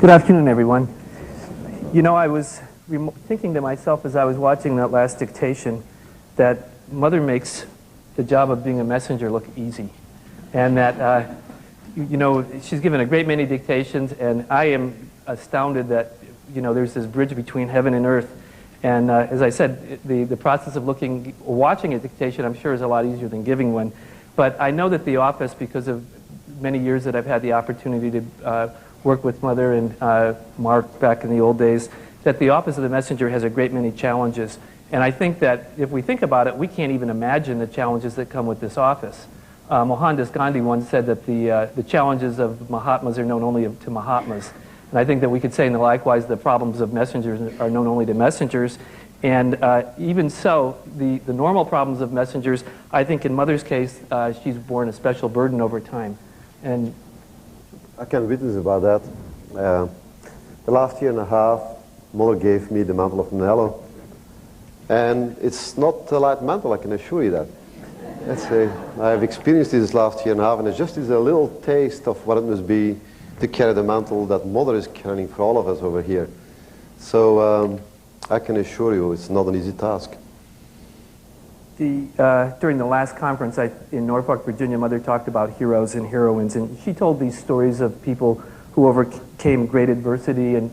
Good afternoon, everyone. You know, I was thinking to myself as I was watching that last dictation that Mother makes the job of being a messenger look easy. And that, you know, she's given a great many dictations, and I am astounded that, you know, there's this bridge between heaven and earth. And as I said, the process of watching a dictation, I'm sure, is a lot easier than giving one. But I know that the office, because of many years that I've had the opportunity to work with Mother and Mark back in the old days, that the office of the messenger has a great many challenges. And I think that if we think about it, we can't even imagine the challenges that come with this office. Mohandas Gandhi once said that the challenges of Mahatmas are known only to Mahatmas. And I think that we could say, likewise, the problems of messengers are known only to messengers. And even so, the normal problems of messengers, I think in Mother's case, she's borne a special burden over time. And I can witness about that. The last year and a half, Mother gave me the mantle of Manello. And it's not a light mantle, I can assure you that. Let's say, I have experienced this last year and a half, and it just is a little taste of what it must be to carry the mantle that Mother is carrying for all of us over here. So I can assure you it's not an easy task. During the last conference in Norfolk, Virginia, Mother talked about heroes and heroines, and she told these stories of people who overcame great adversity and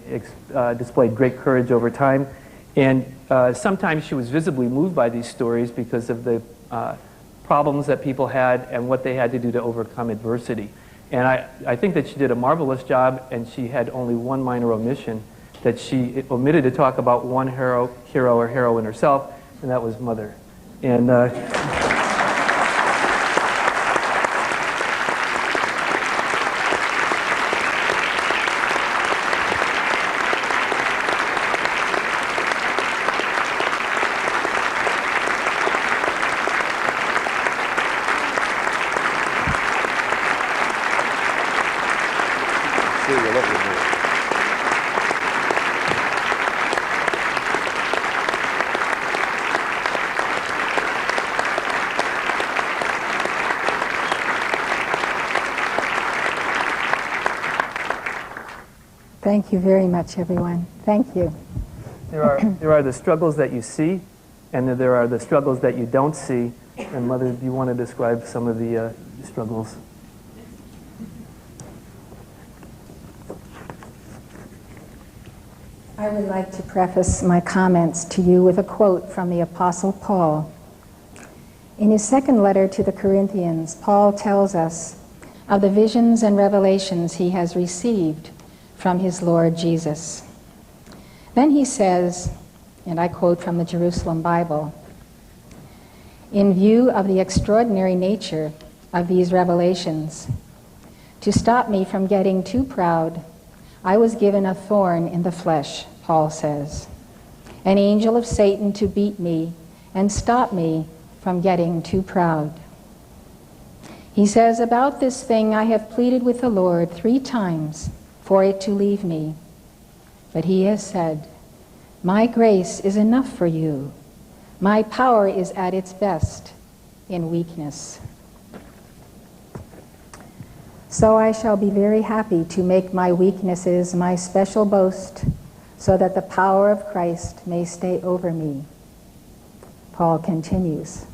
displayed great courage over time. And sometimes she was visibly moved by these stories because of the problems that people had and what they had to do to overcome adversity. And I think that she did a marvelous job, and she had only one minor omission, that she omitted to talk about one hero or heroine herself, and that was Mother. And Thank you very much, everyone. Thank you. there are the struggles that you see, and there are the struggles that you don't see. And Mother, do you want to describe some of the struggles? I would like to preface my comments to you with a quote from the Apostle Paul. In his second letter to the Corinthians, Paul tells us of the visions and revelations he has received from his Lord Jesus. Then he says, and I quote from the Jerusalem Bible, "In view of the extraordinary nature of these revelations, to stop me from getting too proud, I was given a thorn in the flesh," Paul says, "an angel of Satan to beat me and stop me from getting too proud." He says, "About this thing I have pleaded with the Lord 3 times for it to leave me. But he has said, 'My grace is enough for you. My power is at its best in weakness.' So I shall be very happy to make my weaknesses my special boast, so that the power of Christ may stay over me." Paul continues,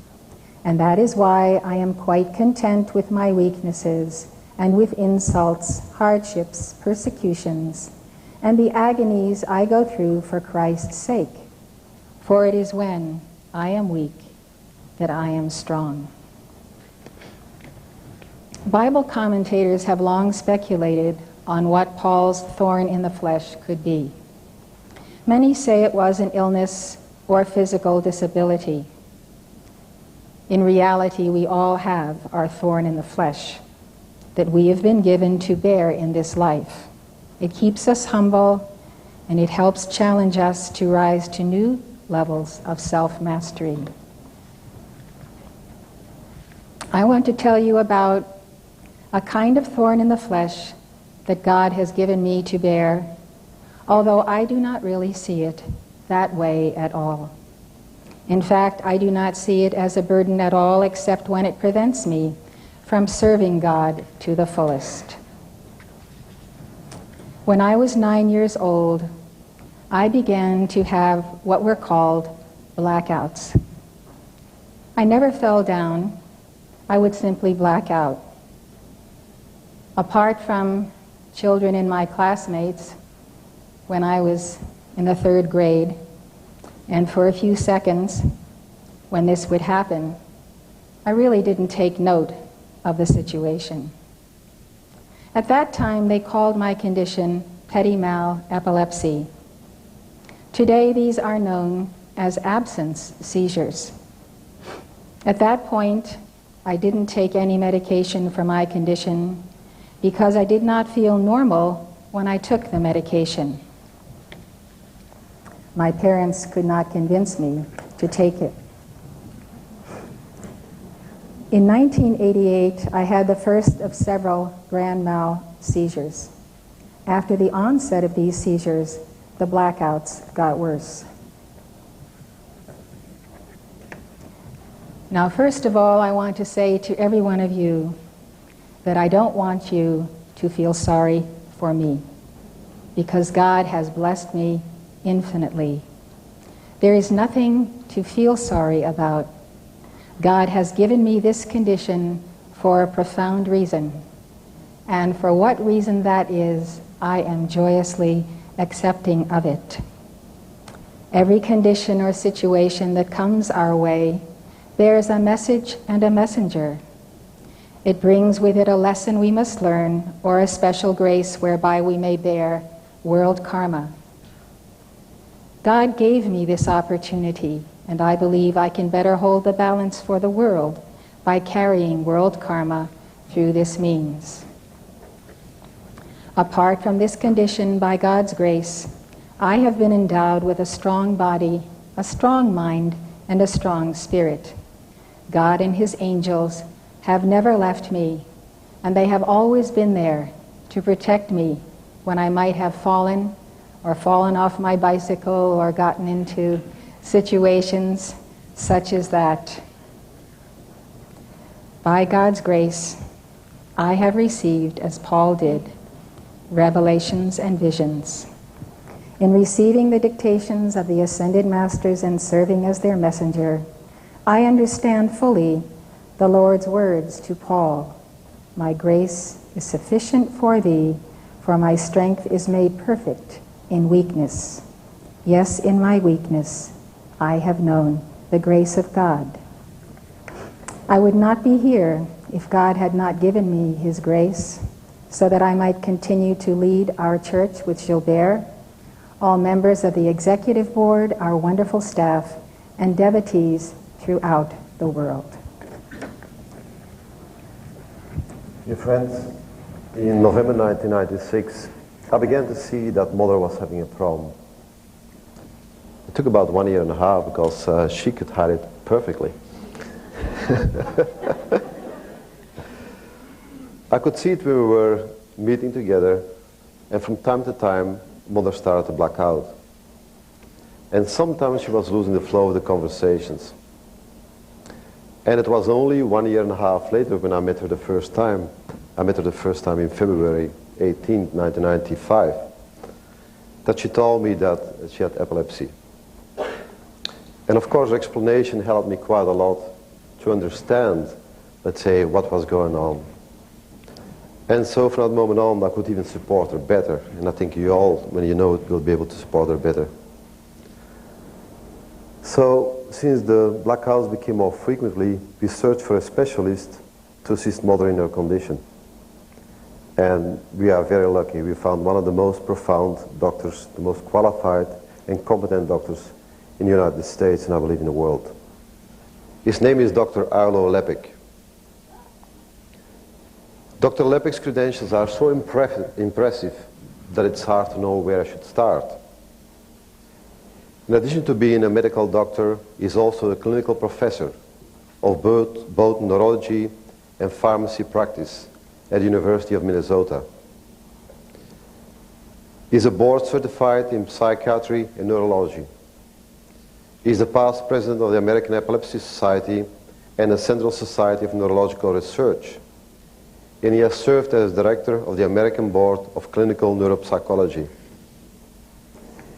"And that is why I am quite content with my weaknesses, and with insults, hardships, persecutions, and the agonies I go through for Christ's sake. For it is when I am weak that I am strong." Bible commentators have long speculated on what Paul's thorn in the flesh could be. Many say it was an illness or physical disability. In reality, we all have our thorn in the flesh that we have been given to bear in this life. It keeps us humble, and it helps challenge us to rise to new levels of self-mastery. I want to tell you about a kind of thorn in the flesh that God has given me to bear, although I do not really see it that way at all. In fact, I do not see it as a burden at all, except when it prevents me from serving God to the fullest. When I was 9 years old, I began to have what were called blackouts. I never fell down. I would simply black out. Apart from children in my classmates, when I was in the 3rd grade, and for a few seconds when this would happen, I really didn't take note of the situation. At that time, they called my condition petit mal epilepsy. Today, these are known as absence seizures. At that point, I didn't take any medication for my condition because I did not feel normal when I took the medication. My parents could not convince me to take it. In 1988, I had the first of several grand mal seizures. After the onset of these seizures, the blackouts got worse. Now, first of all, I want to say to every one of you that I don't want you to feel sorry for me, because God has blessed me infinitely. There is nothing to feel sorry about. God has given me this condition for a profound reason, and for what reason that is, I am joyously accepting of it. Every condition or situation that comes our way bears a message and a messenger. It brings with it a lesson we must learn, or a special grace whereby we may bear world karma. God gave me this opportunity, and I believe I can better hold the balance for the world by carrying world karma through this means. Apart from this condition, by God's grace, I have been endowed with a strong body, a strong mind, and a strong spirit. God and His angels have never left me, and they have always been there to protect me when I might have fallen or fallen off my bicycle or gotten into situations such as that. By God's grace, I have received, as Paul did, revelations and visions. In receiving the dictations of the ascended masters and serving as their messenger, I understand fully the Lord's words to Paul, "My grace is sufficient for thee, for my strength is made perfect in weakness. Yes, in my weakness I have known the grace of God." I would not be here if God had not given me His grace, so that I might continue to lead our church with Gilbert, all members of the executive board, our wonderful staff, and devotees throughout the world. Dear friends, in November 1996, I began to see that Mother was having a problem. It took about 1 year and a half because she could hide it perfectly. I could see it when we were meeting together, and from time to time, Mother started to black out. And sometimes she was losing the flow of the conversations. And it was only 1 year and a half later when I met her the first time. I met her the first time in February 18, 1995, that she told me that she had epilepsy. And of course, her explanation helped me quite a lot to understand, let's say, what was going on. And so from that moment on, I could even support her better. And I think you all, when you know it, will be able to support her better. So, since the blackouts became more frequently, we searched for a specialist to assist Mother in her condition. And we are very lucky. We found one of the most profound doctors, the most qualified and competent doctors in the United States, and I believe in the world. His name is Dr. Leppik. Dr. Leppik's credentials are so impressive that it's hard to know where I should start. In addition to being a medical doctor, he's also a clinical professor of both neurology and pharmacy practice at the University of Minnesota. He's a board certified in psychiatry and neurology. He's the past president of the American Epilepsy Society and the Central Society of Neurological Research. and he has served as director of the American Board of Clinical Neuropsychology.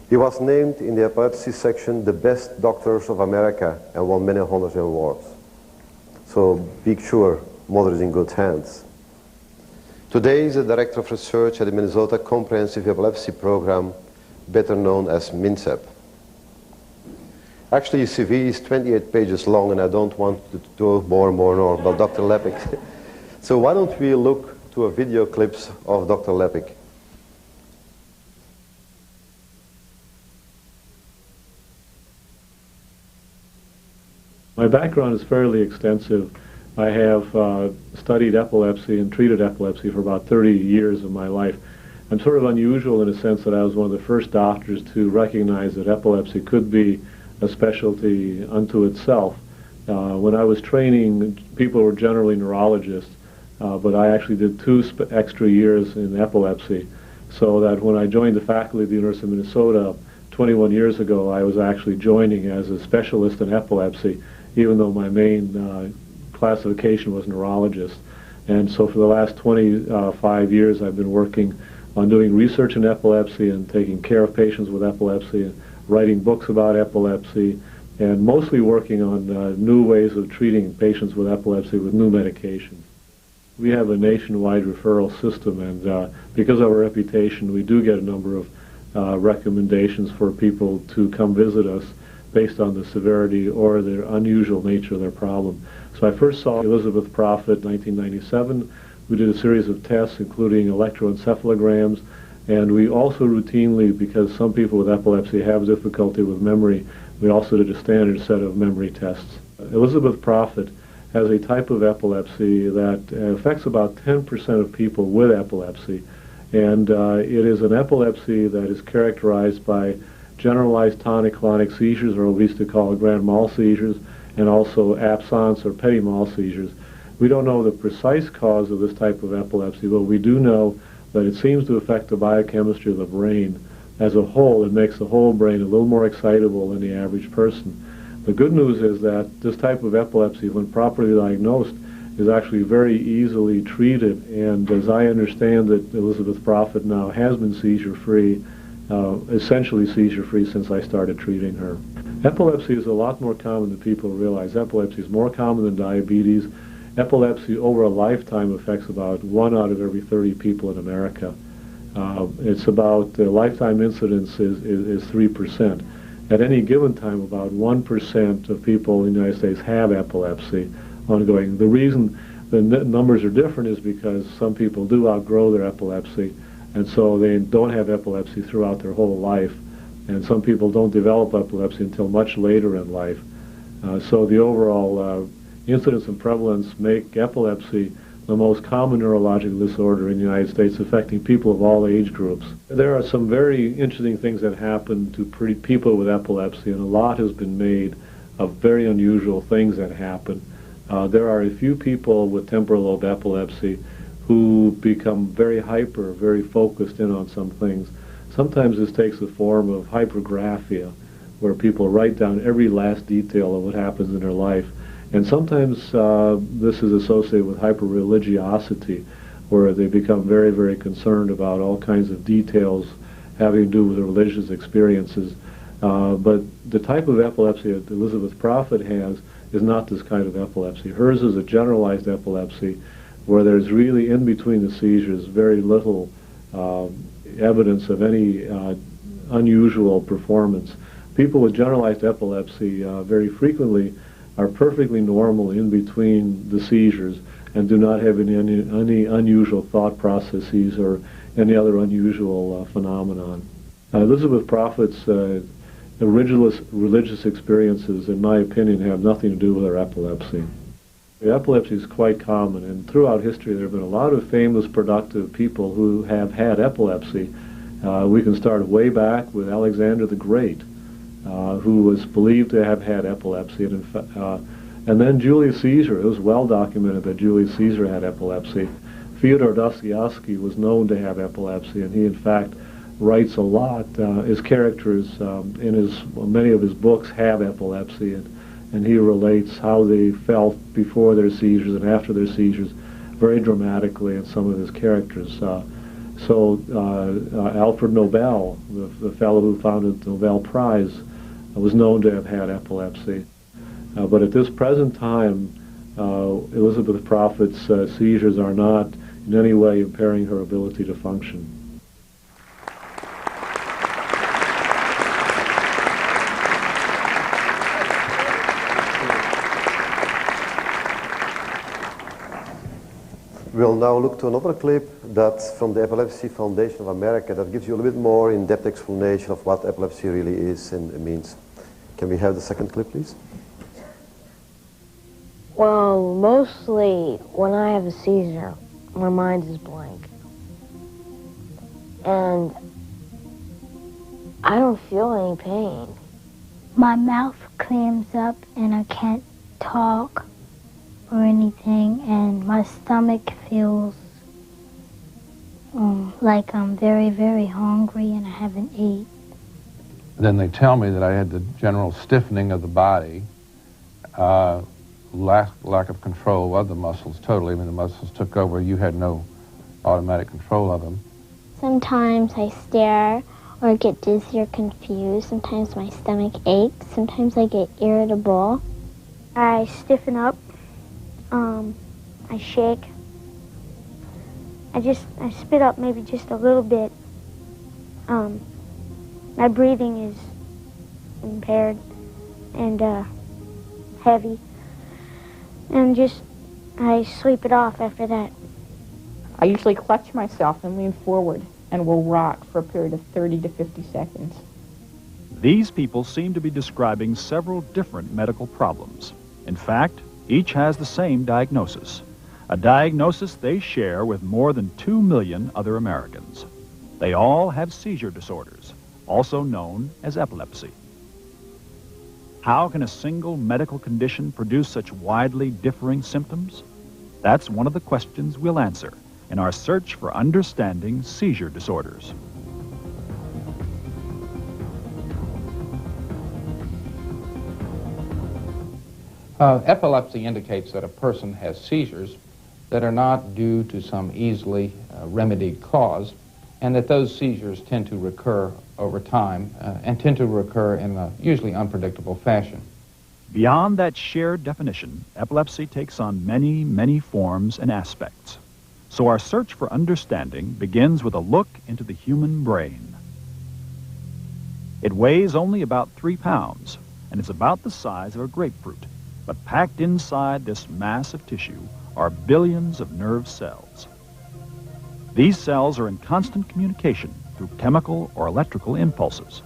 He was named in the epilepsy section the best doctors of America and won many honors and awards. So be sure Mother is in good hands. Today he is the director of research at the Minnesota Comprehensive Epilepsy Program, better known as MINCEP. Actually, his CV is 28 pages long, and I don't want to do more about Dr. Leppik. So why don't we look to a video clips of Dr. Leppik. My background is fairly extensive. I have studied epilepsy and treated epilepsy for about 30 years of my life. I'm sort of unusual in a sense that I was one of the first doctors to recognize that epilepsy could be a specialty unto itself. When I was training, people were generally neurologists, but I actually did 2 extra years in epilepsy, so that when I joined the faculty of the University of Minnesota 21 years ago, I was actually joining as a specialist in epilepsy, even though my main classification was neurologist. And so for the last 25 years, I've been working on doing research in epilepsy and taking care of patients with epilepsy, and writing books about epilepsy, and mostly working on new ways of treating patients with epilepsy with new medications. We have a nationwide referral system, and because of our reputation, we do get a number of recommendations for people to come visit us based on the severity or the unusual nature of their problem. So I first saw Elizabeth Prophet in 1997. We did a series of tests, including electroencephalograms, and we also routinely, because some people with epilepsy have difficulty with memory, we also did a standard set of memory tests. Elizabeth Prophet has a type of epilepsy that affects about 10% of people with epilepsy, and it is an epilepsy that is characterized by generalized tonic-clonic seizures, or what we used to call grand mal seizures, and also absence or petit mal seizures. We don't know the precise cause of this type of epilepsy, but we do know that it seems to affect the biochemistry of the brain as a whole. It makes the whole brain a little more excitable than the average person. The good news is that this type of epilepsy, when properly diagnosed, is actually very easily treated, and as I understand it, Elizabeth Prophet now has been seizure-free, essentially seizure-free since I started treating her. Epilepsy is a lot more common than people realize. Epilepsy is more common than diabetes. Epilepsy over a lifetime affects about 1 out of every 30 people in America. It's about, the lifetime incidence is 3%. At any given time, about 1% of people in the United States have epilepsy ongoing. The reason the numbers are different is because some people do outgrow their epilepsy, and so they don't have epilepsy throughout their whole life. And some people don't develop epilepsy until much later in life. So the overall incidence and prevalence make epilepsy the most common neurological disorder in the United States, affecting people of all age groups. There are some very interesting things that happen to people with epilepsy, and a lot has been made of very unusual things that happen. There are a few people with temporal lobe epilepsy who become very hyper, very focused in on some things. Sometimes this takes the form of hypergraphia, where people write down every last detail of what happens in their life. And sometimes this is associated with hyper-religiosity, where they become very, very concerned about all kinds of details having to do with religious experiences. But the type of epilepsy that Elizabeth Prophet has is not this kind of epilepsy. Hers is a generalized epilepsy, where there's really, in between the seizures, very little evidence of any unusual performance. People with generalized epilepsy very frequently are perfectly normal in between the seizures and do not have any unusual thought processes or any other unusual phenomenon. Elizabeth Prophet's religious experiences, in my opinion, have nothing to do with her epilepsy. Epilepsy is quite common, and throughout history there have been a lot of famous, productive people who have had epilepsy. We can start way back with Alexander the Great, who was believed to have had epilepsy, and then Julius Caesar. It was well documented that Julius Caesar had epilepsy. Fyodor Dostoevsky was known to have epilepsy, and he in fact writes a lot. His characters in many of his books have epilepsy, and he relates how they felt before their seizures and after their seizures. very dramatically in some of his characters. Alfred Nobel, the fellow who founded the Nobel Prize, was known to have had epilepsy. But at this present time, Elizabeth Prophet's seizures are not in any way impairing her ability to function. We'll now look to another clip that's from the Epilepsy Foundation of America that gives you a little bit more in-depth explanation of what epilepsy really is and means. Can we have the second clip, please? Well, mostly when I have a seizure, my mind is blank. And I don't feel any pain. My mouth clams up and I can't talk or anything, and my stomach feels like I'm very, very hungry and I haven't ate. Then they tell me that I had the general stiffening of the body, lack of control of the muscles totally. I mean, the muscles took over. You had no automatic control of them. Sometimes I stare or get dizzy or confused. Sometimes my stomach aches. Sometimes I get irritable. I stiffen up. I shake. I spit up maybe just a little bit. My breathing is impaired and heavy. And I sleep it off after that. I usually clutch myself and lean forward and will rock for a period of 30 to 50 seconds. These people seem to be describing several different medical problems. In fact, each has the same diagnosis, a diagnosis they share with more than 2 million other Americans. They all have seizure disorders, also known as epilepsy. How can a single medical condition produce such widely differing symptoms? That's one of the questions we'll answer in our search for understanding seizure disorders. Epilepsy indicates that a person has seizures that are not due to some easily remedied cause, and that those seizures tend to recur over time and tend to recur in a usually unpredictable fashion. Beyond that shared definition, epilepsy takes on many, many forms and aspects. So our search for understanding begins with a look into the human brain. It weighs only about 3 pounds, and is about the size of a grapefruit. But packed inside this mass of tissue are billions of nerve cells. These cells are in constant communication through chemical or electrical impulses.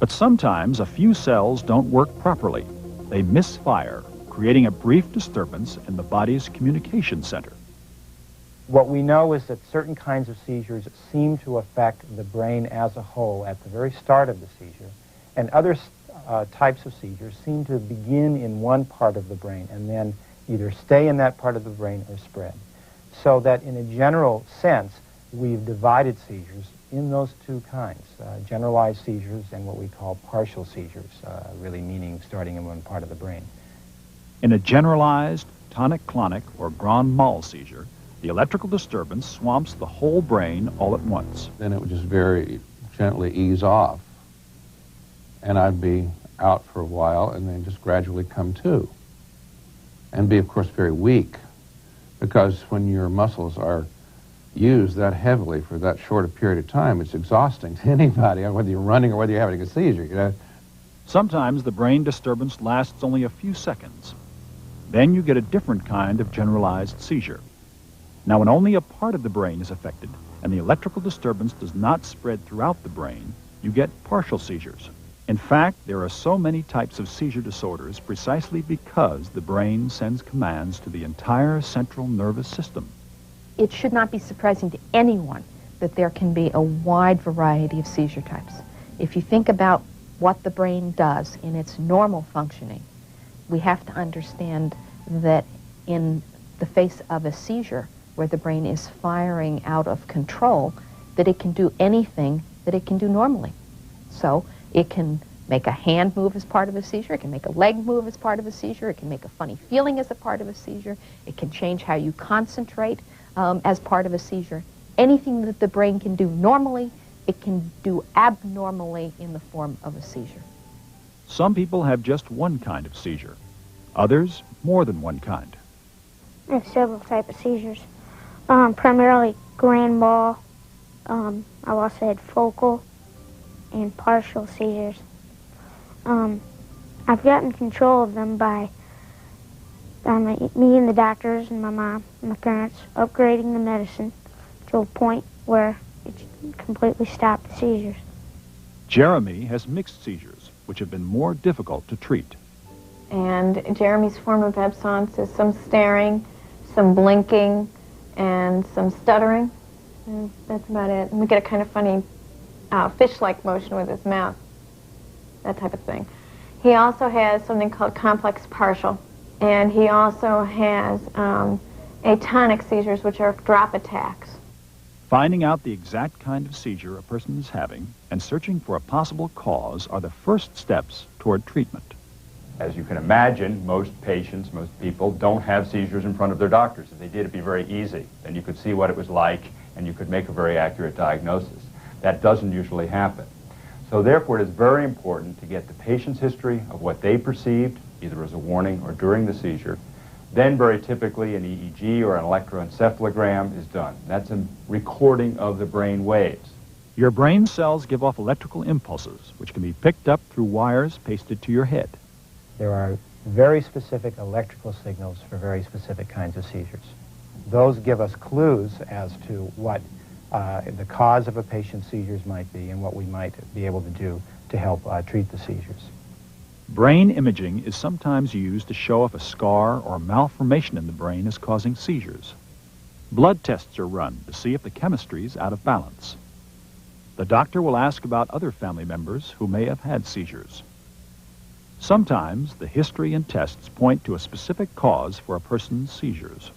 But sometimes a few cells don't work properly. They misfire, creating a brief disturbance in the body's communication center. What we know is that certain kinds of seizures seem to affect the brain as a whole at the very start of the seizure, and other types of seizures seem to begin in one part of the brain and then either stay in that part of the brain or spread. So that in a general sense, we've divided seizures in those two kinds, generalized seizures and what we call partial seizures, really meaning starting in one part of the brain. In a generalized tonic-clonic or grand mal seizure, the electrical disturbance swamps the whole brain all at once. Then it would just very gently ease off, and I'd be out for a while and then just gradually come to. And be, of course, very weak, because when your muscles are used that heavily for that short a period of time, it's exhausting to anybody, whether you're running or whether you're having a seizure, you know. Sometimes the brain disturbance lasts only a few seconds. Then you get a different kind of generalized seizure. Now, when only a part of the brain is affected and the electrical disturbance does not spread throughout the brain, you get partial seizures. In fact, there are so many types of seizure disorders precisely because the brain sends commands to the entire central nervous system. It should not be surprising to anyone that there can be a wide variety of seizure types. If you think about what the brain does in its normal functioning, we have to understand that in the face of a seizure where the brain is firing out of control, that it can do anything that it can do normally. So it can make a hand move as part of a seizure. It can make a leg move as part of a seizure. It can make a funny feeling as a part of a seizure. It can change how you concentrate as part of a seizure. Anything that the brain can do normally, it can do abnormally in the form of a seizure. Some people have just one kind of seizure. Others, more than one kind. I have several types of seizures. Primarily grand mal. I've also had focal and partial seizures. I've gotten control of them by me and the doctors and my mom and my parents upgrading the medicine to a point where it completely stopped the seizures. Jeremy has mixed seizures, which have been more difficult to treat. And Jeremy's form of absence is some staring, some blinking, and some stuttering. And that's about it. And we get a kind of funny fish-like motion with his mouth, that type of thing. He also has something called complex partial, and he also has atonic seizures, which are drop attacks. Finding out the exact kind of seizure a person is having and searching for a possible cause are the first steps toward treatment. As you can imagine, most patients, most people don't have seizures in front of their doctors. If they did, it'd be very easy. Then you could see what it was like and you could make a very accurate diagnosis. That doesn't usually happen. So therefore, it is very important to get the patient's history of what they perceived, either as a warning or during the seizure. Then very typically an EEG or an electroencephalogram is done. That's a recording of the brain waves. Your brain cells give off electrical impulses, which can be picked up through wires pasted to your head. There are very specific electrical signals for very specific kinds of seizures. Those give us clues as to what the cause of a patient's seizures might be and what we might be able to do to help treat the seizures. Brain imaging is sometimes used to show if a scar or malformation in the brain is causing seizures. Blood tests are run to see if the chemistry is out of balance. The doctor will ask about other family members who may have had seizures. Sometimes the history and tests point to a specific cause for a person's seizures.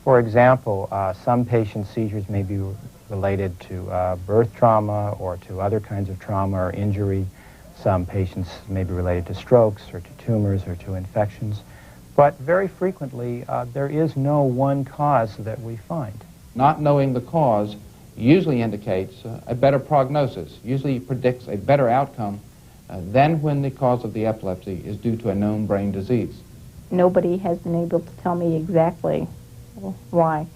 For example, some patients' seizures may be related to birth trauma or to other kinds of trauma or injury. Some patients may be related to strokes or to tumors or to infections. But very frequently, there is no one cause that we find. Not knowing the cause usually indicates a better prognosis, usually predicts a better outcome than when the cause of the epilepsy is due to a known brain disease. Nobody has been able to tell me exactly why,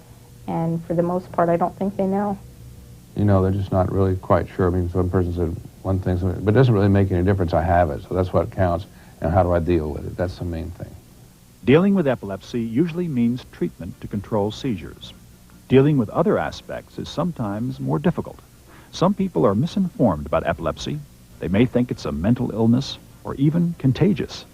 and for the most part, I don't think they know. You know, they're just not really quite sure. I mean, one person said one thing, but it doesn't really make any difference. I have it, so that's what counts. And how do I deal with it? That's the main thing. Dealing with epilepsy usually means treatment to control seizures. Dealing with other aspects is sometimes more difficult. Some people are misinformed about epilepsy. They may think it's a mental illness or even contagious.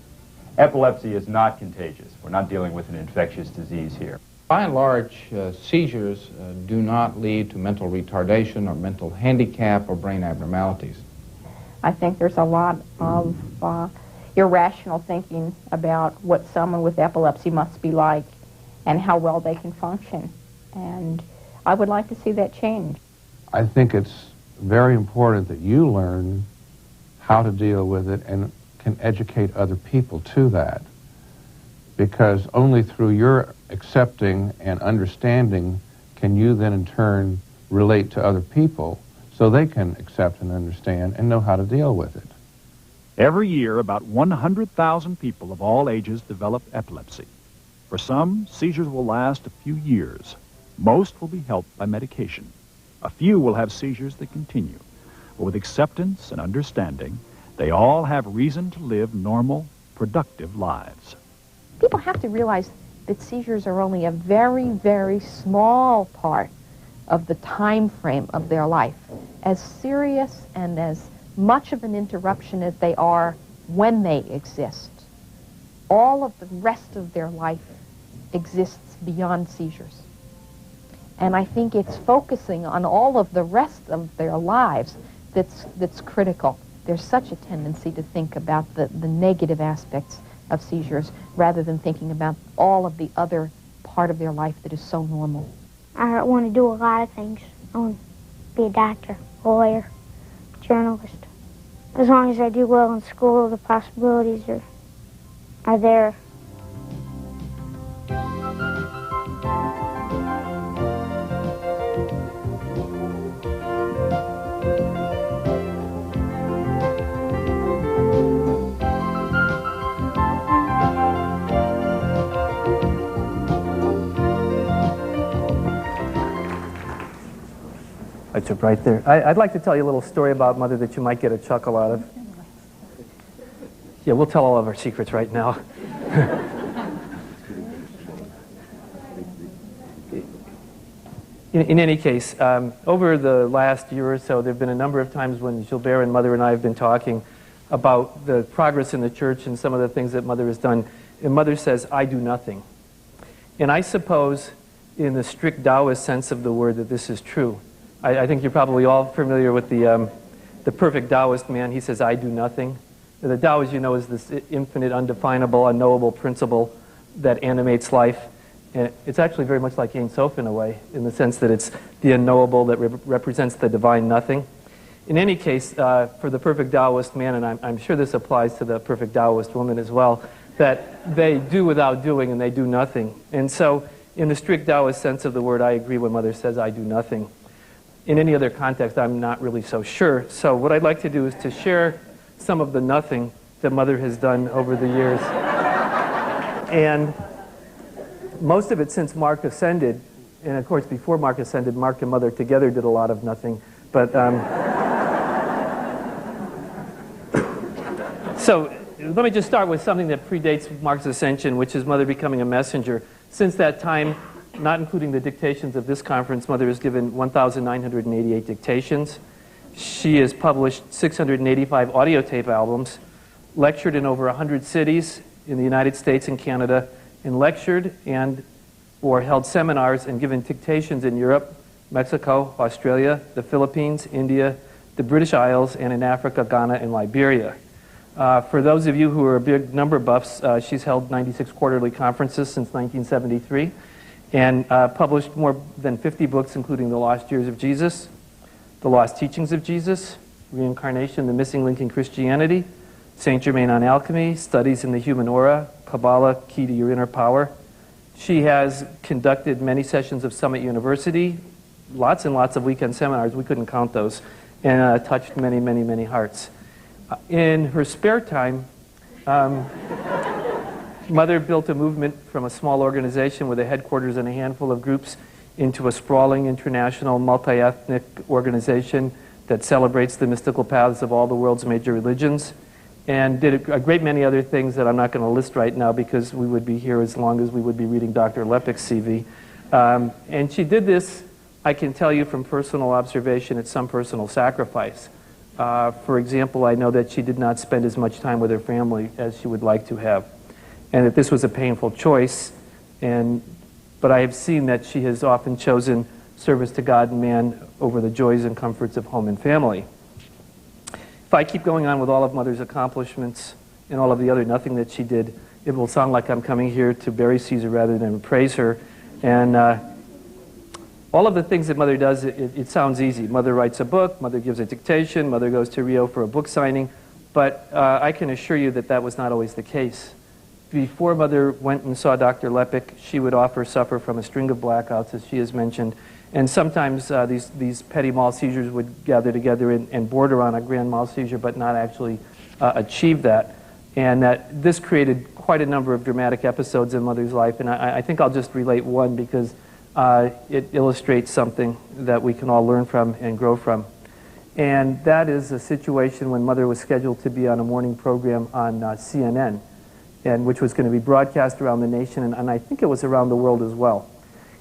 Epilepsy is not contagious. We're not dealing with an infectious disease here. By and large, seizures do not lead to mental retardation or mental handicap or brain abnormalities. I think there's a lot of irrational thinking about what someone with epilepsy must be like and how well they can function. And I would like to see that change. I think it's very important that you learn how to deal with it and can educate other people to that. Because only through your accepting and understanding can you then in turn relate to other people so they can accept and understand and know how to deal with it. Every year, about 100,000 people of all ages develop epilepsy. For some, seizures will last a few years. Most will be helped by medication. A few will have seizures that continue. But with acceptance and understanding, they all have reason to live normal, productive lives. People have to realize that seizures are only a very, very small part of the time frame of their life. As serious and as much of an interruption as they are when they exist, all of the rest of their life exists beyond seizures. And I think it's focusing on all of the rest of their lives that's critical. There's such a tendency to think about the negative aspects of seizures rather than thinking about all of the other part of their life that is so normal. I want to do a lot of things. I want to be a doctor, a lawyer, a journalist. as long as I do well in school, the possibilities are there. Lights are right there. I'd like to tell you a little story about Mother that you might get a chuckle out of. Yeah, we'll tell all of our secrets right now. In any case, over the last year or so, there have been a number of times when Gilbert and Mother and I have been talking about the progress in the church and some of the things that Mother has done. And Mother says, I do nothing. And I suppose, in the strict Taoist sense of the word, that this is true. I think you're probably all familiar with the perfect Taoist man. He says, I do nothing. The Tao, as you know, is this infinite, undefinable, unknowable principle that animates life. And it's actually very much like Ein Sof in a way, in the sense that it's the unknowable that represents the divine nothing. In any case, for the perfect Taoist man, and I'm sure this applies to the perfect Taoist woman as well, that they do without doing and they do nothing. And so, in the strict Taoist sense of the word, I agree when Mother says, I do nothing. In any other context, I'm not really so sure. So what I'd like to do is to share some of the nothing that Mother has done over the years. And most of it since Mark ascended, and of course before Mark ascended, Mark and Mother together did a lot of nothing. But so let me just start with something that predates Mark's ascension, which is Mother becoming a messenger. Since that time, not including the dictations of this conference, Mother has given 1,988 dictations. She has published 685 audio tape albums, lectured in over 100 cities in the United States and Canada, and lectured or held seminars and given dictations in Europe, Mexico, Australia, the Philippines, India, the British Isles, and in Africa, Ghana, and Liberia. For those of you who are big number buffs, she's held 96 quarterly conferences since 1973. And published more than 50 books, including The Lost Years of Jesus, The Lost Teachings of Jesus, Reincarnation, The Missing Link in Christianity, Saint Germain on Alchemy, Studies in the Human Aura, Kabbalah, Key to Your Inner Power. She has conducted many sessions of Summit University, lots and lots of weekend seminars, we couldn't count those, and touched many, many, many hearts. In her spare time, Mother built a movement from a small organization with a headquarters and a handful of groups into a sprawling international multi-ethnic organization that celebrates the mystical paths of all the world's major religions, and did a great many other things that I'm not going to list right now because we would be here as long as we would be reading Dr. Leppik's CV. And she did this, I can tell you from personal observation, at some personal sacrifice. For example, I know that she did not spend as much time with her family as she would like to have, and that this was a painful choice, but I have seen that she has often chosen service to God and man over the joys and comforts of home and family. If I keep going on with all of Mother's accomplishments and all of the other nothing that she did, it will sound like I'm coming here to bury Caesar rather than praise her. And all of the things that Mother does, it sounds easy. Mother writes a book, Mother gives a dictation, Mother goes to Rio for a book signing, but I can assure you that that was not always the case. Before Mother went and saw Dr. Leppik, she would often suffer from a string of blackouts, as she has mentioned, and sometimes these petty mal seizures would gather together and border on a grand mal seizure, but not actually achieve that. And that this created quite a number of dramatic episodes in Mother's life, and I think I'll just relate one because it illustrates something that we can all learn from and grow from. And that is a situation when Mother was scheduled to be on a morning program on CNN, and which was going to be broadcast around the nation, and I think it was around the world as well.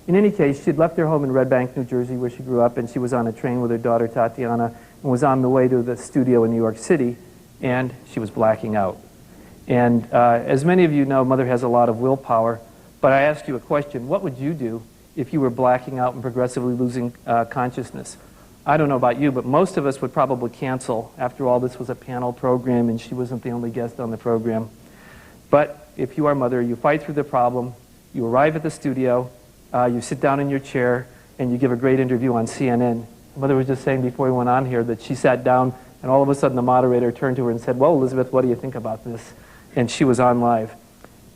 In any case, she'd left her home in Red Bank, New Jersey, where she grew up, and she was on a train with her daughter Tatiana, and was on the way to the studio in New York City, and she was blacking out. And as many of you know, Mother has a lot of willpower, but I ask you a question: what would you do if you were blacking out and progressively losing consciousness? I don't know about you, but most of us would probably cancel. After all, this was a panel program, and she wasn't the only guest on the program. But if you are Mother, you fight through the problem, you arrive at the studio, you sit down in your chair, and you give a great interview on CNN. Mother was just saying before we went on here that she sat down And all of a sudden the moderator turned to her and said, well, Elizabeth, what do you think about this? And she was on live.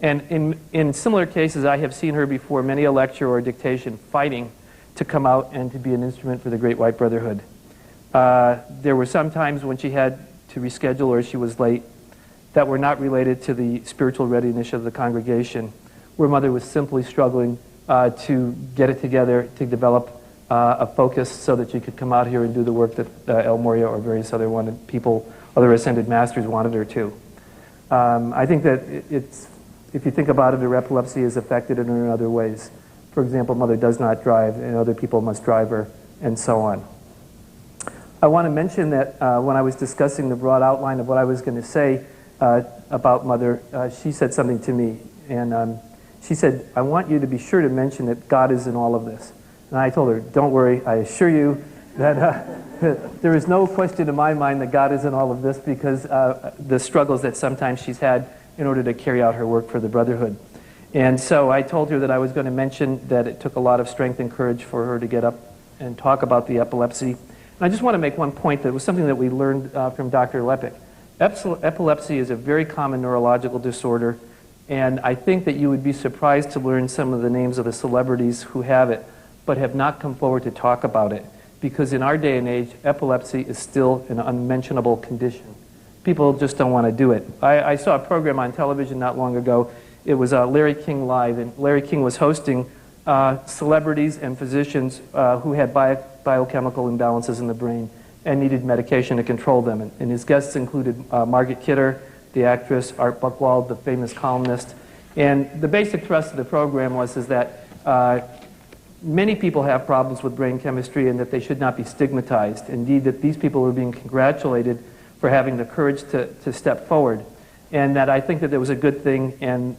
And in similar cases, I have seen her before many a lecture or dictation fighting to come out and to be an instrument for the Great White Brotherhood. There were some times when she had to reschedule or she was late that were not related to the spiritual readiness of the congregation, where Mother was simply struggling to get it together, to develop a focus so that she could come out here and do the work that El Moria or various other other ascended masters wanted her to. I think that if you think about it, her epilepsy is affected in her in other ways. For example, Mother does not drive, and other people must drive her, and so on. I want to mention that when I was discussing the broad outline of what I was going to say about Mother, she said something to me, and she said, I want you to be sure to mention that God is in all of this. And I told her, don't worry, I assure you that there is no question in my mind that God is in all of this, because the struggles that sometimes she's had in order to carry out her work for the Brotherhood. And so I told her that I was going to mention that it took a lot of strength and courage for her to get up and talk about the epilepsy. And I just want to make one point that was something that we learned from Dr. Leppik. Epilepsy is a very common neurological disorder, and I think that you would be surprised to learn some of the names of the celebrities who have it, but have not come forward to talk about it. Because in our day and age, epilepsy is still an unmentionable condition. People just don't want to do it. I saw a program on television not long ago. It was Larry King Live, and Larry King was hosting celebrities and physicians who had biochemical imbalances in the brain and needed medication to control them. And his guests included Margaret Kidder, the actress, Art Buchwald, the famous columnist. And the basic thrust of the program was that many people have problems with brain chemistry and that they should not be stigmatized. Indeed, that these people were being congratulated for having the courage to step forward. And that I think that there was a good thing, and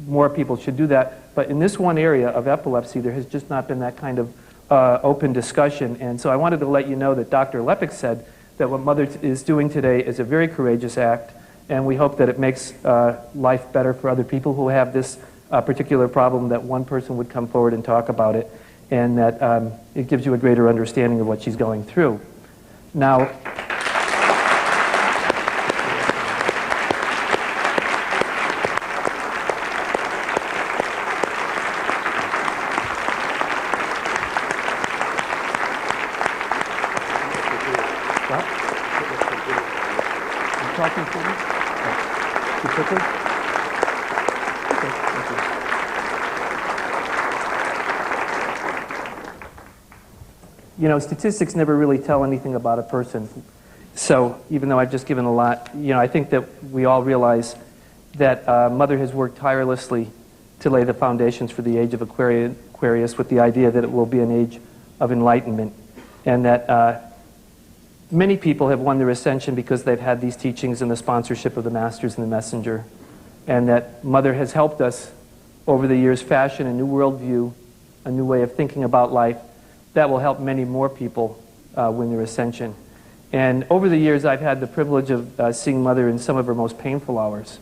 more people should do that. But in this one area of epilepsy, there has just not been that kind of open discussion. And so I wanted to let you know that Dr. Leppik said that what Mother is doing today is a very courageous act, and we hope that it makes life better for other people who have this particular problem, that one person would come forward and talk about it, and that it gives you a greater understanding of what she's going through. Now, you know, statistics never really tell anything about a person. So even though I've just given a lot, you know, I think that we all realize that Mother has worked tirelessly to lay the foundations for the age of Aquarius, with the idea that it will be an age of enlightenment, and that many people have won their ascension because they've had these teachings and the sponsorship of the Masters and the Messenger, and that Mother has helped us over the years fashion a new worldview, a new way of thinking about life that will help many more people win their ascension. And over the years, I've had the privilege of seeing Mother in some of her most painful hours,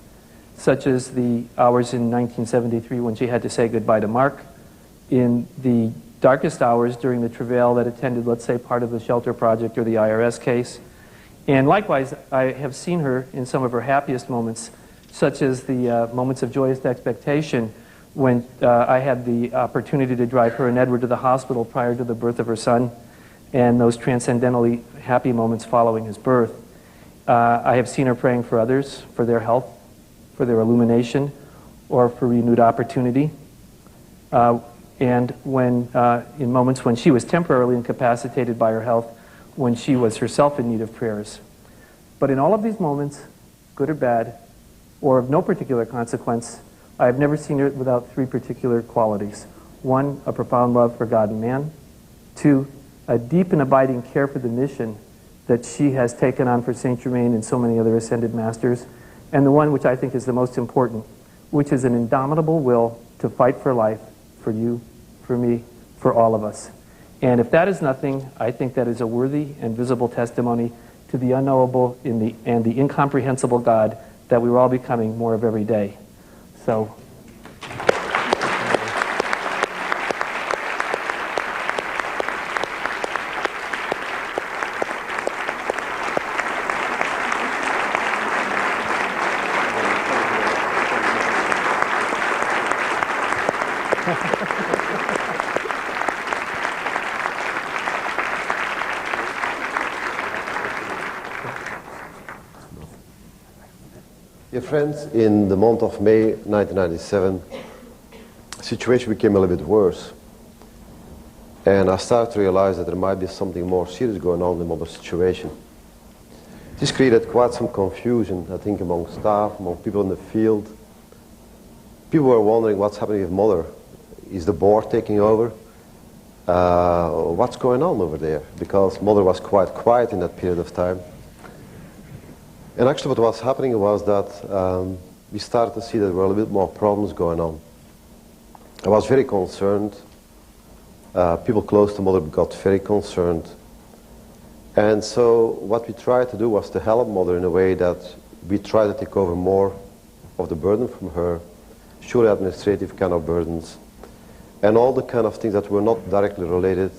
such as the hours in 1973 when she had to say goodbye to Mark, in the darkest hours during the travail that attended, let's say, part of the Shelter Project or the IRS case. And likewise, I have seen her in some of her happiest moments, such as the moments of joyous expectation when I had the opportunity to drive her and Edward to the hospital prior to the birth of her son, and those transcendentally happy moments following his birth. I have seen her praying for others, for their health, for their illumination, or for renewed opportunity. And when, in moments when she was temporarily incapacitated by her health, when she was herself in need of prayers. But in all of these moments, good or bad, or of no particular consequence, I have never seen her without three particular qualities. One, a profound love for God and man. Two, a deep and abiding care for the mission that she has taken on for Saint Germain and so many other ascended masters. And the one which I think is the most important, which is an indomitable will to fight for life, for you, for me, for all of us. And if that is nothing, I think that is a worthy and visible testimony to the unknowable and the incomprehensible God that we are all becoming more of every day. So, Dear friends, in the month of May 1997, the situation became a little bit worse. And I started to realize that there might be something more serious going on in the mother's situation. This created quite some confusion, I think, among staff, among people in the field. People were wondering what's happening with mother. Is the board taking over? What's going on over there? Because mother was quite quiet in that period of time. And actually what was happening was that we started to see that there were a little bit more problems going on. I was very concerned. People close to mother got very concerned. And so what we tried to do was to help mother in a way that we tried to take over more of the burden from her, surely administrative kind of burdens, and all the kind of things that were not directly related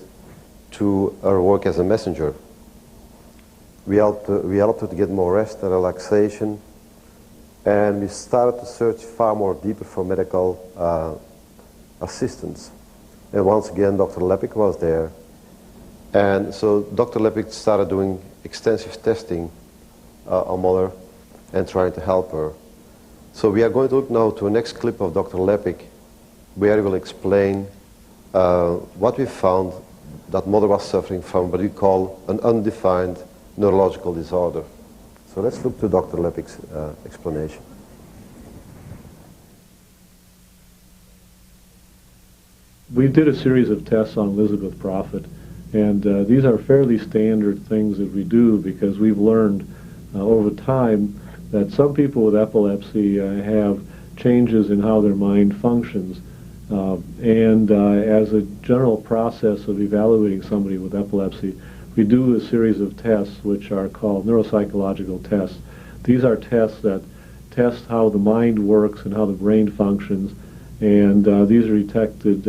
to her work as a messenger. We helped her to get more rest and relaxation, and we started to search far more deeper for medical assistance. And once again, Dr. Leppik was there. And so Dr. Leppik started doing extensive testing on mother and trying to help her. So we are going to look now to a next clip of Dr. Leppik, where he will explain what we found that mother was suffering from what we call an undefined neurological disorder. So let's look to Dr. Leppik's explanation. We did a series of tests on Elizabeth Prophet, and these are fairly standard things that we do because we've learned over time that some people with epilepsy have changes in how their mind functions. As a general process of evaluating somebody with epilepsy, we do a series of tests which are called neuropsychological tests. These are tests that test how the mind works and how the brain functions, and these are detected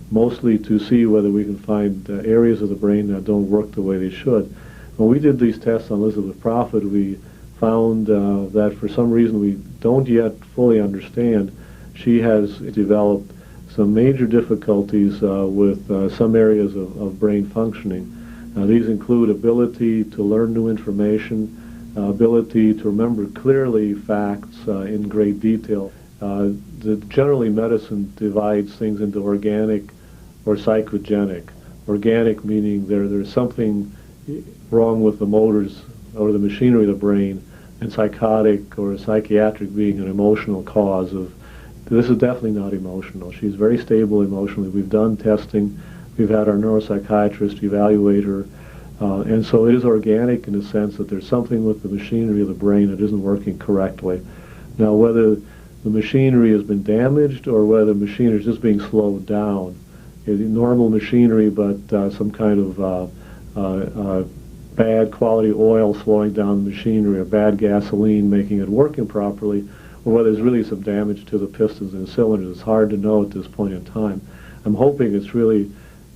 mostly to see whether we can find areas of the brain that don't work the way they should. When we did these tests on Elizabeth Prophet, we found that for some reason we don't yet fully understand, she has developed some major difficulties with some areas of brain functioning. These include ability to learn new information, ability to remember clearly facts in great detail. Generally, medicine divides things into organic or psychogenic. Organic meaning there's something wrong with the motors or the machinery of the brain, and psychotic or psychiatric being an emotional cause of. This is definitely not emotional. She's very stable emotionally. We've done testing. We've had our neuropsychiatrist evaluate her. And so it is organic in the sense that there's something with the machinery of the brain that isn't working correctly. Now, whether the machinery has been damaged or whether the machinery is just being slowed down, normal machinery but some kind of bad quality oil slowing down the machinery or bad gasoline making it work improperly, or whether there's really some damage to the pistons and cylinders. It's hard to know at this point in time. I'm hoping it's really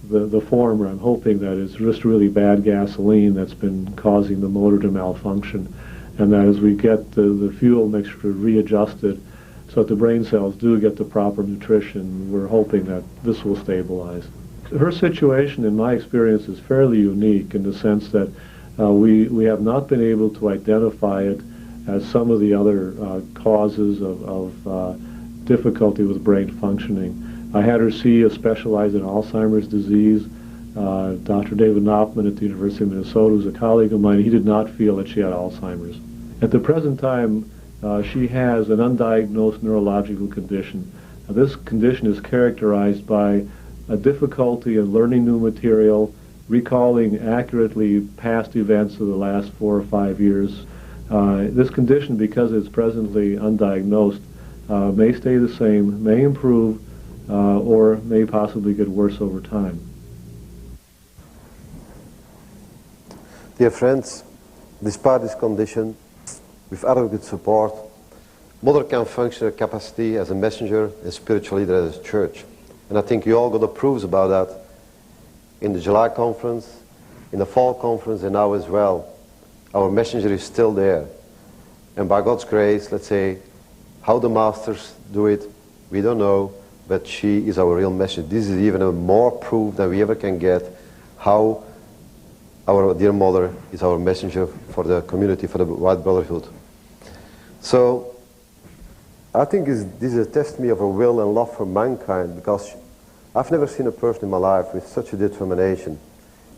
the former. I'm hoping that it's just really bad gasoline that's been causing the motor to malfunction, and that as we get the fuel mixture readjusted so that the brain cells do get the proper nutrition, we're hoping that this will stabilize. Her situation, in my experience, is fairly unique in the sense that we have not been able to identify it as some of the other causes of difficulty with brain functioning. I had her see a specialized in Alzheimer's disease. Dr. David Knopfman at the University of Minnesota, who's a colleague of mine, he did not feel that she had Alzheimer's. At the present time, she has an undiagnosed neurological condition. Now, this condition is characterized by a difficulty in learning new material, recalling accurately past events of the last 4 or 5 years. This condition, because it's presently undiagnosed, may stay the same, may improve, or may possibly get worse over time. Dear friends, despite this condition, with adequate support, mother can function her capacity as a messenger and spiritual leader as a church. And I think you all got the proofs about that in the July conference, in the fall conference, and now as well. Our messenger is still there. And by God's grace, let's say, how the masters do it, we don't know, but she is our real messenger. This is even a more proof than we ever can get how our dear mother is our messenger for the community, for the White Brotherhood. So I think this is a testimony of her will and love for mankind, because I've never seen a person in my life with such a determination.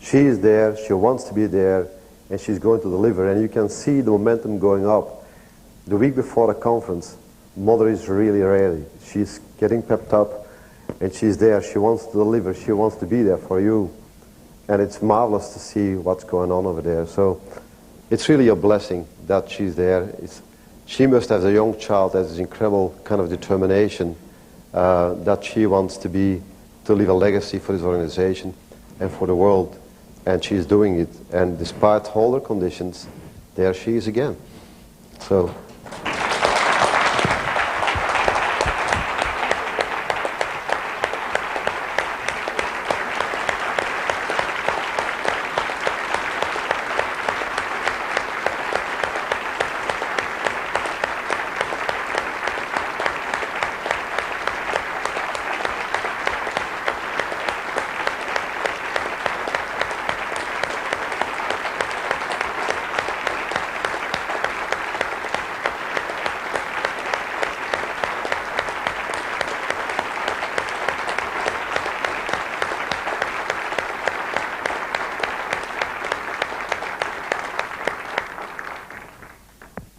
She is there, she wants to be there, and she's going to deliver, and you can see the momentum going up. The week before the conference, Mother is really ready. She's getting pepped up, and she's there. She wants to deliver, she wants to be there for you. And it's marvelous to see what's going on over there. So it's really a blessing that she's there. She must have, as a young child, has this incredible kind of determination that she wants to leave a legacy for this organization and for the world. And she's doing it. And despite all her conditions, there she is again. So.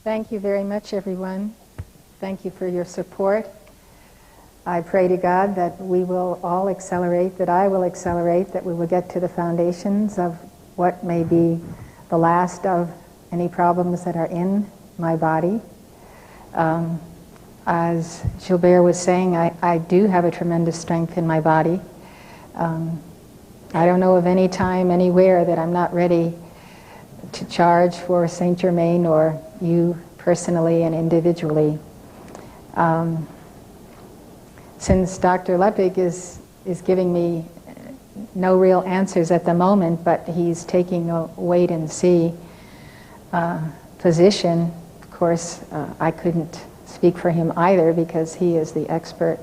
Thank you very much, everyone. Thank you for your support. I pray to God that we will all accelerate, that I will accelerate, that we will get to the foundations of what may be the last of any problems that are in my body. As Gilbert was saying, I do have a tremendous strength in my body. I don't know of any time, anywhere, that I'm not ready to charge for Saint Germain or you personally and individually. Since Dr. Leppik is giving me no real answers at the moment, but he's taking a wait and see position, of course I couldn't speak for him either because he is the expert.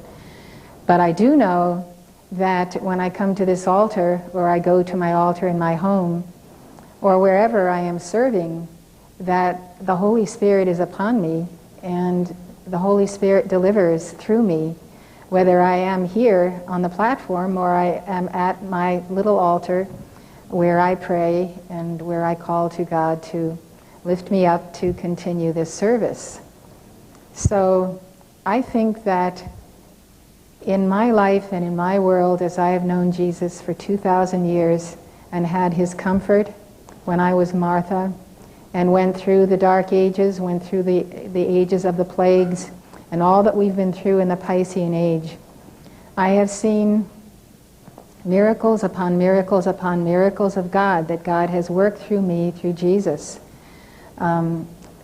But I do know that when I come to this altar, or I go to my altar in my home, or wherever I am serving, that the Holy Spirit is upon me, and the Holy Spirit delivers through me, whether I am here on the platform or I am at my little altar where I pray and where I call to God to lift me up to continue this service. So I think that in my life and in my world, as I have known Jesus for 2,000 years and had his comfort when I was Martha, and went through the dark ages, went through the ages of the plagues, and all that we've been through in the Piscean age, I have seen miracles upon miracles upon miracles of God, that God has worked through me, through Jesus,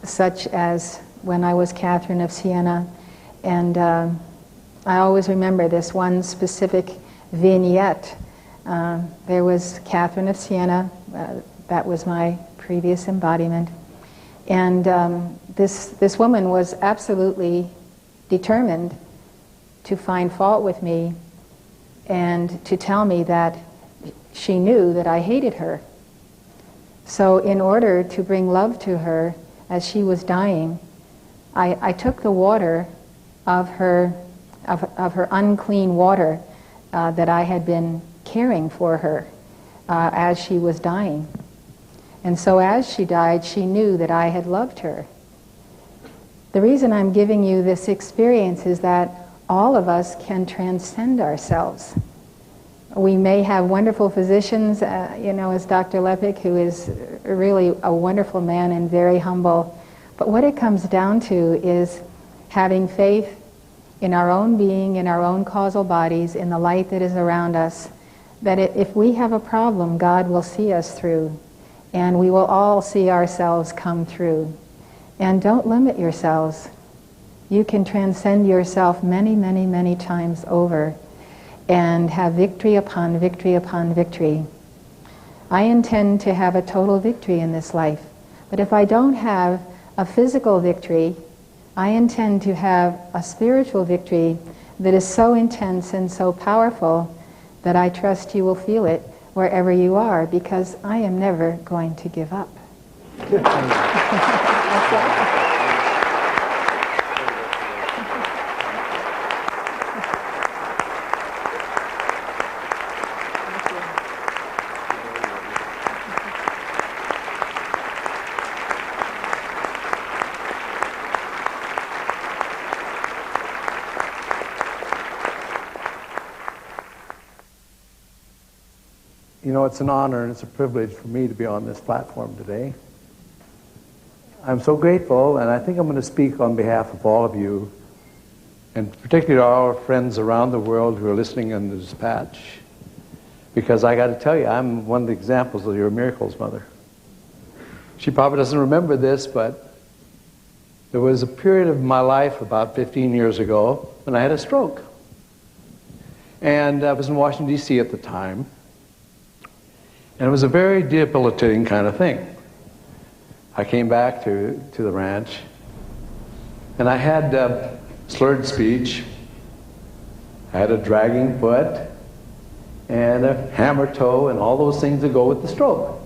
such as when I was Catherine of Siena. And I always remember this one specific vignette. There was Catherine of Siena, that was my previous embodiment, and this woman was absolutely determined to find fault with me and to tell me that she knew that I hated her. So in order to bring love to her as she was dying, I took the water of her unclean water that I had been caring for her as she was dying. And so as she died, she knew that I had loved her. The reason I'm giving you this experience is that all of us can transcend ourselves. We may have wonderful physicians, as Dr. Leppik, who is really a wonderful man and very humble. But what it comes down to is having faith in our own being, in our own causal bodies, in the light that is around us, that if we have a problem, God will see us through. And we will all see ourselves come through. And don't limit yourselves. You can transcend yourself many, many, many times over and have victory upon victory upon victory. I intend to have a total victory in this life. But if I don't have a physical victory, I intend to have a spiritual victory that is so intense and so powerful that I trust you will feel it wherever you are, because I am never going to give up. You know, it's an honor and it's a privilege for me to be on this platform today. I'm so grateful, and I think I'm going to speak on behalf of all of you, and particularly all our friends around the world who are listening in the dispatch, because I got to tell you, I'm one of the examples of your miracles, Mother. She probably doesn't remember this, but there was a period of my life about 15 years ago when I had a stroke. And I was in Washington, D.C. at the time. And it was a very debilitating kind of thing. I came back to the ranch, and I had slurred speech. I had a dragging foot, and a hammer toe, and all those things that go with the stroke.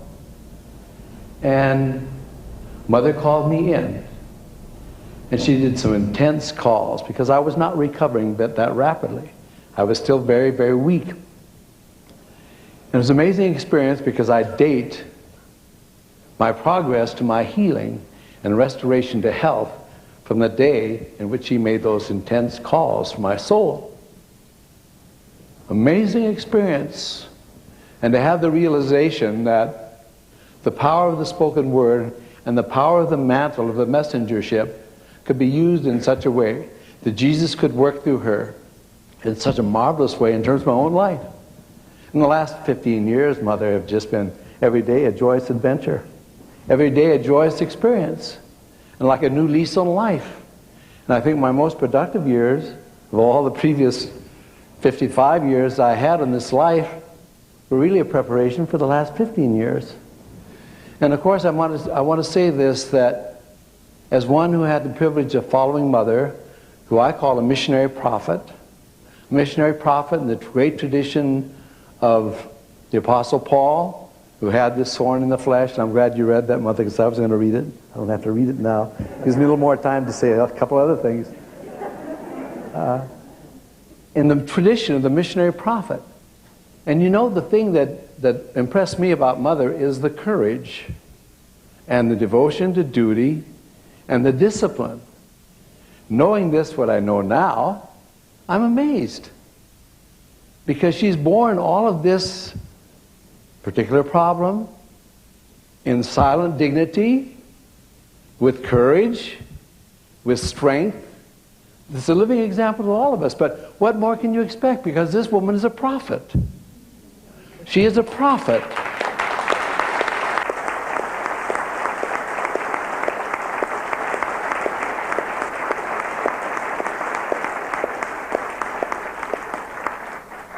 And Mother called me in, and she did some intense calls because I was not recovering that rapidly. I was still very, very weak. And it was an amazing experience because I date my progress to my healing and restoration to health from the day in which she made those intense calls for my soul. Amazing experience. And to have the realization that the power of the spoken word and the power of the mantle of the messengership could be used in such a way that Jesus could work through her in such a marvelous way in terms of my own life. In the last 15 years, Mother, have just been every day a joyous adventure. Every day a joyous experience. And like a new lease on life. And I think my most productive years of all the previous 55 years I had in this life were really a preparation for the last 15 years. And of course I want to say this, that as one who had the privilege of following Mother, who I call a missionary prophet in the great tradition of the Apostle Paul, who had this thorn in the flesh. And I'm glad you read that, Mother, because I was going to read it. I don't have to read it now. Gives me a little more time to say a couple other things. In the tradition of the missionary prophet. And you know, the thing that impressed me about Mother is the courage and the devotion to duty and the discipline. Knowing this, what I know now, I'm amazed. Because she's borne all of this particular problem in silent dignity, with courage, with strength. It's a living example to all of us. But what more can you expect? Because this woman is a prophet. She is a prophet.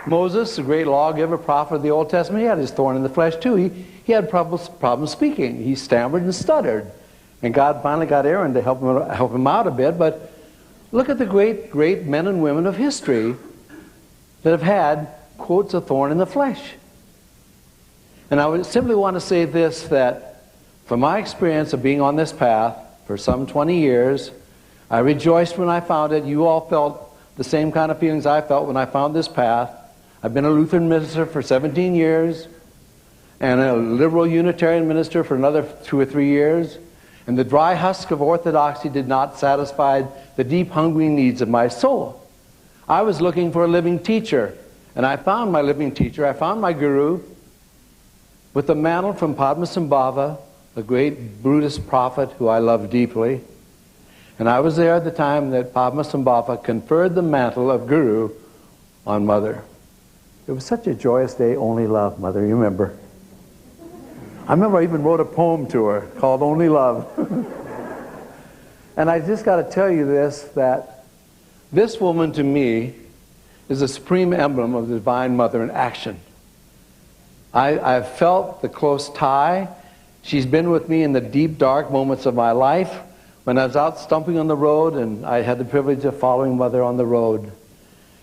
Moses, the great lawgiver, prophet of the Old Testament, he had his thorn in the flesh too. He had problems speaking. He stammered and stuttered. And God finally got Aaron to help him out a bit. But look at the great, great men and women of history that have had, quotes, a thorn in the flesh. And I would simply want to say this, that from my experience of being on this path for some 20 years, I rejoiced when I found it. You all felt the same kind of feelings I felt when I found this path. I've been a Lutheran minister for 17 years and a liberal Unitarian minister for another 2 or 3 years. And the dry husk of orthodoxy did not satisfy the deep hungry needs of my soul. I was looking for a living teacher, and I found my living teacher. I found my guru with the mantle from Padmasambhava, the great Buddhist prophet who I love deeply. And I was there at the time that Padmasambhava conferred the mantle of guru on Mother. It was such a joyous day, Only Love, Mother, you remember. I remember I even wrote a poem to her called Only Love. And I just got to tell you this, that this woman to me is a supreme emblem of the Divine Mother in action. I've felt the close tie. She's been with me in the deep, dark moments of my life. When I was out stumping on the road and I had the privilege of following Mother on the road.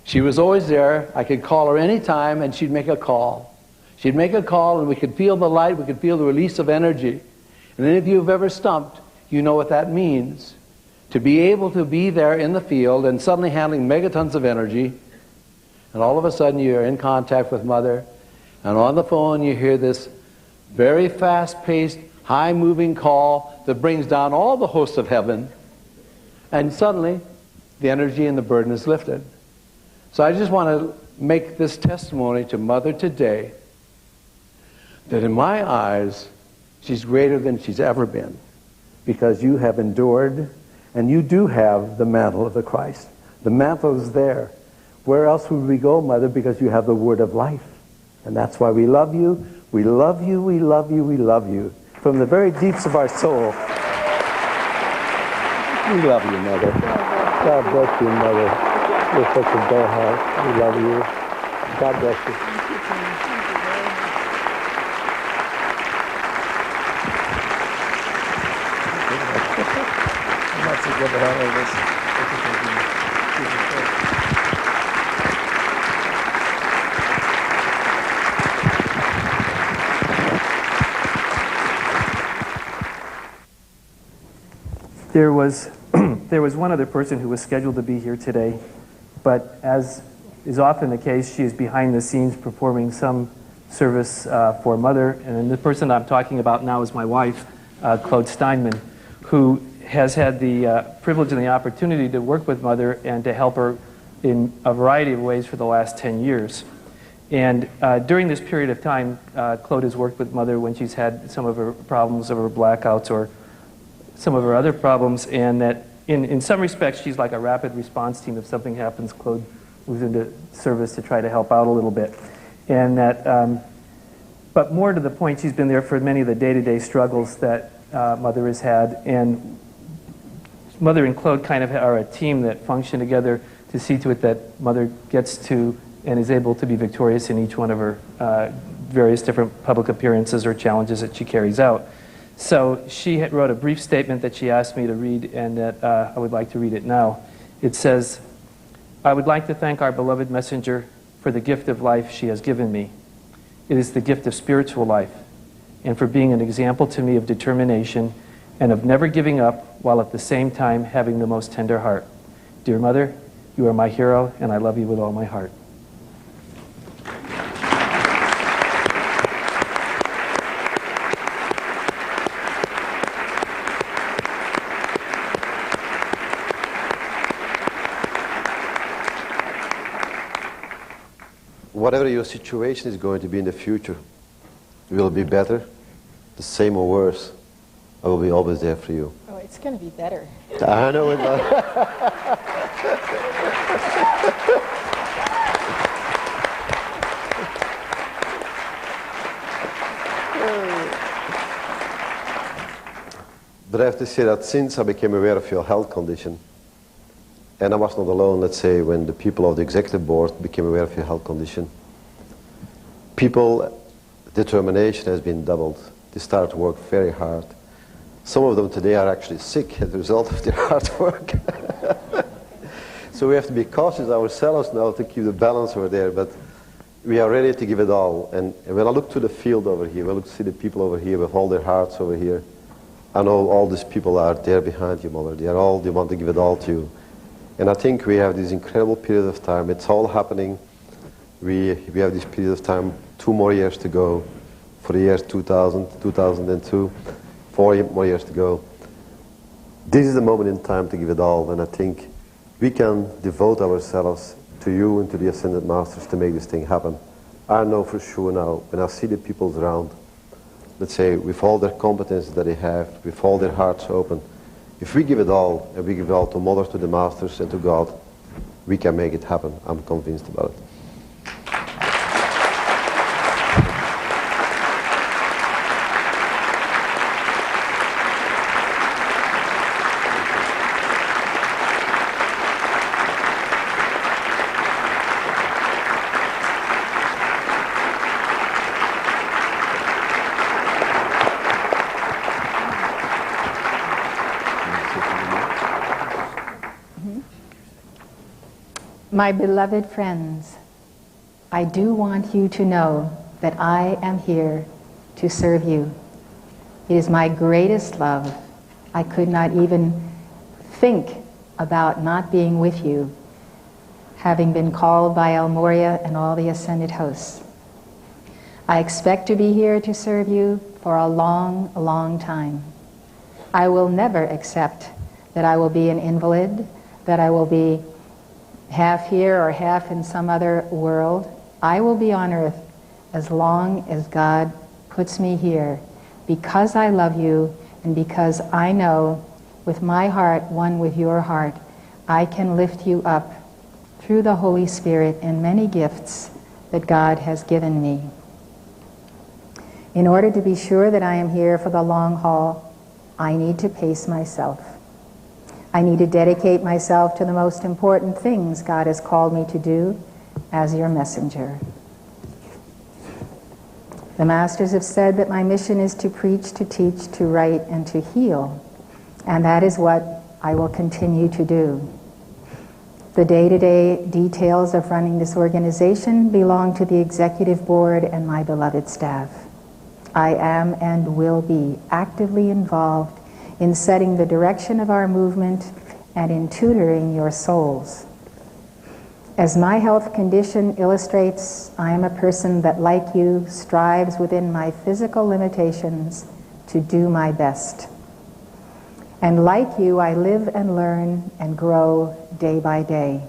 She was always there. I could call her any time and she'd make a call. She'd make a call and we could feel the light, we could feel the release of energy. And any of you who've ever stumped, you know what that means. To be able to be there in the field and suddenly handling megatons of energy, and all of a sudden you're in contact with Mother, and on the phone you hear this very fast-paced, high-moving call that brings down all the hosts of heaven, and suddenly the energy and the burden is lifted. So I just want to make this testimony to Mother today that in my eyes, she's greater than she's ever been, because you have endured, and you do have the mantle of the Christ. The mantle is there. Where else would we go, Mother? Because you have the word of life. And that's why we love you. We love you, we love you, we love you. From the very deeps of our soul, we love you, Mother. God bless you, Mother. You're such a good heart. We love you. God bless you. There was one other person who was scheduled to be here today, but as is often the case, she is behind the scenes performing some service for Mother. And the person I'm talking about now is my wife, Claude Steinman, who has had the privilege and the opportunity to work with Mother and to help her in a variety of ways for the last 10 years. And during this period of time, Claude has worked with Mother when she's had some of her problems of her blackouts or some of her other problems, and that in some respects she's like a rapid response team. If something happens, Claude moves into service to try to help out a little bit. And that, but more to the point, she's been there for many of the day-to-day struggles that Mother has had, and Mother and Claude kind of are a team that function together to see to it that Mother gets to and is able to be victorious in each one of her various different public appearances or challenges that she carries out. So she wrote a brief statement that she asked me to read, and that I would like to read it now. It says, "I would like to thank our beloved messenger for the gift of life she has given me. It is the gift of spiritual life, and for being an example to me of determination and of never giving up while at the same time having the most tender heart. Dear Mother, you are my hero, and I love you with all my heart." Whatever your situation is going to be in the future, it will be better, the same or worse. I will be always there for you. Oh, it's going to be better. I know it. But I have to say that since I became aware of your health condition, and I was not alone, let's say, when the people of the executive board became aware of your health condition, people's determination has been doubled. They started to work very hard. Some of them today are actually sick as a result of their hard work. So we have to be cautious ourselves now to keep the balance over there, but we are ready to give it all. And when I look to the field over here, when I look to see the people over here with all their hearts over here, I know all these people are there behind you, Mother. They want to give it all to you. And I think we have this incredible period of time. It's all happening. We have this period of time, 2 more years to go for the years 2000, 2002, 4 more years to go. This is the moment in time to give it all, and I think we can devote ourselves to you and to the Ascended Masters to make this thing happen. I know for sure now, when I see the people around, let's say, with all their competences that they have, with all their hearts open, if we give it all, and we give it all to Mother, to the Masters, and to God, we can make it happen. I'm convinced about it. My beloved friends, I do want you to know that I am here to serve you. It is my greatest love. I could not even think about not being with you, having been called by El Moria and all the ascended hosts. I expect to be here to serve you for a long, long time. I will never accept that I will be an invalid, that I will be half here or half in some other world. I will be on earth as long as God puts me here. Because I love you, and because I know, with my heart one with your heart, I can lift you up through the Holy Spirit and many gifts that God has given me. In order to be sure that I am here for the long haul, I need to pace myself. I need to dedicate myself to the most important things God has called me to do as your messenger. The Masters have said that my mission is to preach, to teach, to write, and to heal, and that is what I will continue to do. The day-to-day details of running this organization belong to the executive board and my beloved staff. I am and will be actively involved in setting the direction of our movement and in tutoring your souls. As my health condition illustrates, I am a person that, like you, strives within my physical limitations to do my best. And like you, I live and learn and grow day by day.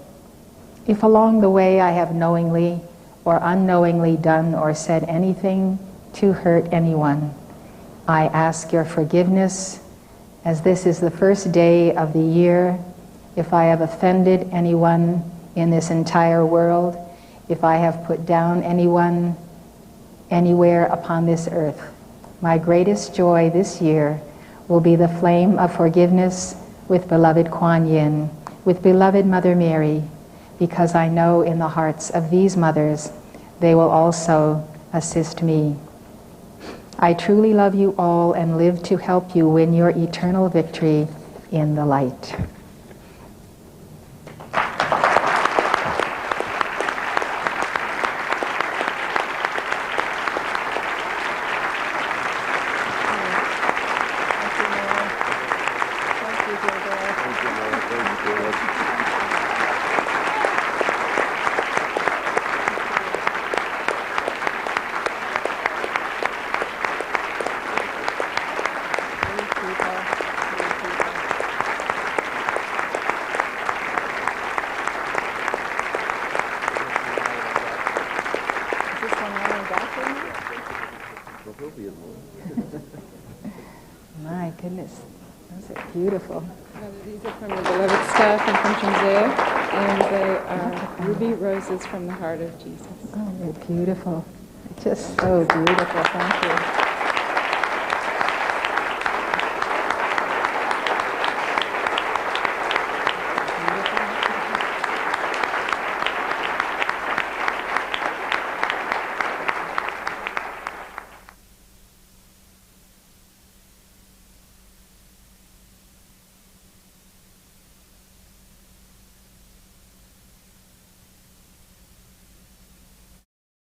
If along the way I have knowingly or unknowingly done or said anything to hurt anyone, I ask your forgiveness, as this is the first day of the year. If I have offended anyone in this entire world, if I have put down anyone anywhere upon this earth, my greatest joy this year will be the flame of forgiveness with beloved Kuan Yin, with beloved Mother Mary, because I know in the hearts of these mothers they will also assist me. I truly love you all and live to help you win your eternal victory in the light. My goodness, those are beautiful. These are from the beloved staff and from Jose, and they are ruby roses from the heart of Jesus. Oh, they're beautiful. Just so beautiful. Thank you.